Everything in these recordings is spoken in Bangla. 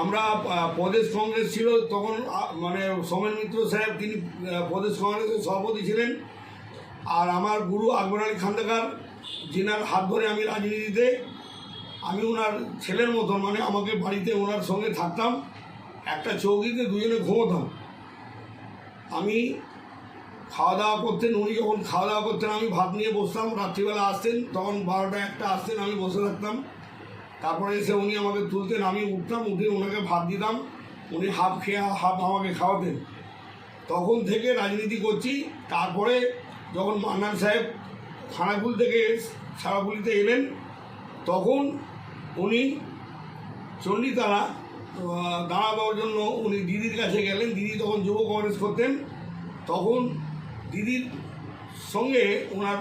আমরা প্রদেশ কংগ্রেস ছিল তখন, মানে সোমেন মিত্র সাহেব তিনি প্রদেশ কংগ্রেসের সভাপতি ছিলেন। আর আমার গুরু আকবর আলী খন্দকার, যিনার হাত ধরে আমি রাজনীতিতে, আমি ওনার ছেলের মতন, মানে আমাকে বাড়িতে ওনার সঙ্গে থাকতাম, একটা চৌকিতে দুজনে ঘুমোতাম। আমি খাওয়া দাওয়া করতেন, উনি যখন খাওয়া দাওয়া করতেন আমি ভাত নিয়ে বসতাম, রাত্রিবেলা আসতেন, তখন 12টা 1টা আসতেন, আমি বসে থাকতাম। তারপরে এসে উনি আমাকে তুলতেন, আমি উঠতাম, উঠে ওনাকে ভাত দিতাম, উনি হাফ খেয়ে হাফ আমাকে খাওয়াতেন। তখন থেকে রাজনীতি করছি। তারপরে যখন মান্নান সাহেব খানাকুল থেকে সারাপুলিতে এলেন, তখন উনি চণ্ডীতলা দাঁড়াবার জন্য উনি দিদির কাছে গেলেন। দিদি তখন যুব কংগ্রেস করতেন। তখন দিদির সঙ্গে ওনার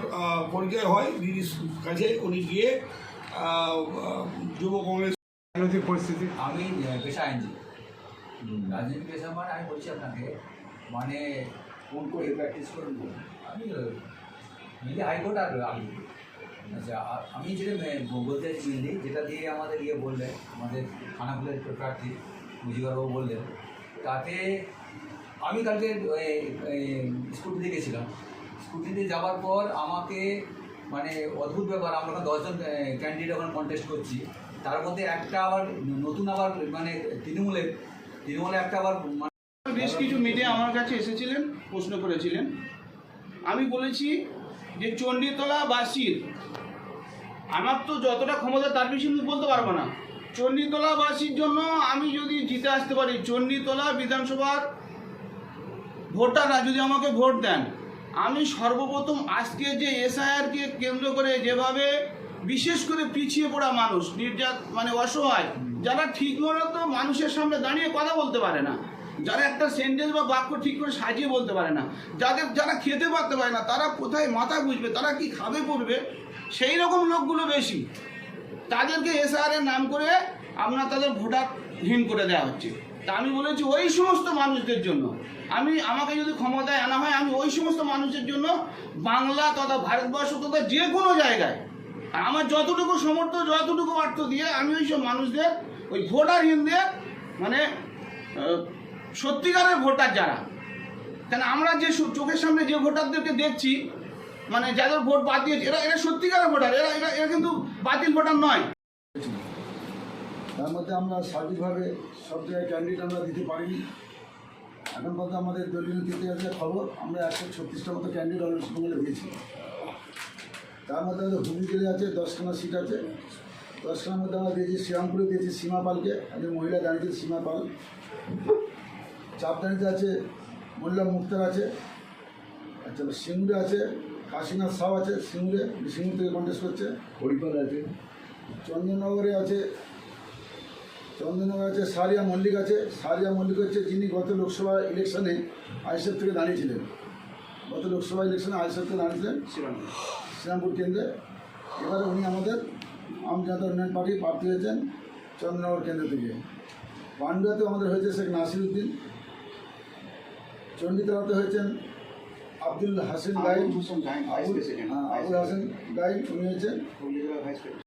পরিচয় হয়, দিদির কাছে উনি গিয়ে যুব কংগ্রেস রাজনৈতিক পরিস্থিতি। আমি পেশা আইনজীবী, রাজনীতি পেশা মানে আমি বলছি আপনাকে, মানে কোন করে প্র্যাকটিস করুন। আমি মিলি হাইকোর্ট আর আমি, আচ্ছা আমি যেটা বলতে চাইছি মেনলি, যেটা দিয়ে আমাদের বললেন, আমাদের খানাকুলের প্রার্থী মুজিবুরবাবু বললেন, তাতে আমি কালকে স্কুটিতে গেছিলাম। স্কুটিতে যাওয়ার পর আমাকে মানে অদ্ভুত ব্যাপার, আমরা 10 জন ক্যান্ডিডেট এখন কন্টেস্ট করছি, তার মধ্যে একটা আবার নতুন, আবার মানে তৃণমূলে একটা আবার বেশ কিছু মিডিয়া আমার কাছে এসেছিলেন, প্রশ্ন করেছিলেন। আমি বলেছি যে চণ্ডীতলাবাসীর, আমার তো যতটা ক্ষমতা তার বেশি আমি বলতে পারবো না। চণ্ডীতলাবাসীর জন্য আমি যদি জিতে আসতে পারি, চণ্ডীতলা বিধানসভার ভোটাররা যদি আমাকে ভোট দেন, আমি সর্বপ্রথম আজকে যে এসআইআরকে কেন্দ্র করে যেভাবে বিশেষ করে পিছিয়ে পড়া মানুষ, মানে অসহায়, যারা ঠিক মতো মানুষের সামনে দাঁড়িয়ে কথা বলতে পারে না, যারা একটা সেন্টেন্স বা বাক্য ঠিক করে সাজিয়ে বলতে পারে না, যারা খেতে পারতে পারে না, তারা কোথায় মাথা বুঝবে, তারা কি খাবে পড়বে, সেই রকম লোকগুলো বেশি। তাদেরকে এসআইআরের নাম করে আপনার তাদের ভোটারহীন করে দেওয়া হচ্ছে। তা আমি বলেছি ওই সমস্ত মানুষদের জন্য, আমাকে যদি ক্ষমতায় আনা হয়, আমি ওই সমস্ত মানুষের জন্য বাংলা তথা ভারতবর্ষ তথা যে কোনো জায়গায় আমার যতটুকু সমর্থ, যতটুকু অর্থ দিয়ে আমি ওই সব মানুষদের, ওই ভোটারহীনদের, মানে সত্যিকারের ভোটার যারা, কেন আমরা যে চোখের সামনে যে ভোটারদেরকে দেখছি, মানে যাদের ভোট বাদ দিয়েছে, এরা সত্যিকারের ভোটার, এরা কিন্তু বাতিল ভোটার নয়। তার মধ্যে আমরা সার্বিকভাবে সব জায়গায় ক্যান্ডিডেট আমরা দিতে পারিনি। এখন পর্যন্ত আমাদের দলীয় ইতিহাসে খবর, আমরা 136টা মতো ক্যান্ডিডেট পশ্চিমবঙ্গে দিয়েছি। তার মধ্যে আমাদের হুগলি জেলায় আছে 10খানা সিট আছে। 10খানার মধ্যে আমরা দিয়েছি শ্রীরামপুরে দিয়েছি সীমা পালকে, একজন মহিলা দাঁড়িয়েছে সীমা পাল। চাপদানিতে আছে মোল্লা মুক্তার আছে। আচ্ছা, সিঙ্গুরে আছে কাশীনাথ সাউ আছে, সিঙ্গুর থেকে কন্টেস্ট করছে। হরিপাল আছে। চন্দননগরে আছে সারিয়া মল্লিক আছে। সারিয়া মল্লিক হচ্ছে যিনি গত লোকসভা ইলেকশনে আইএসএফ থেকে দাঁড়িয়েছিলেন, দাঁড়িয়েছিলেন শ্রীরামপুর কেন্দ্রে। এবারে উনি আমাদের আম জনতা উন্নয়ন পার্টির প্রার্থী হয়েছেন চন্দ্রনগর কেন্দ্র থেকে। পান্ডুয়াতেও আমাদের হয়েছে শেখ নাসিরুদ্দিন। চণ্ডীতলাতে হয়েছেন আব্দুল হাসেন গাই, আবুল হাসেন গাই, উনি হয়েছেন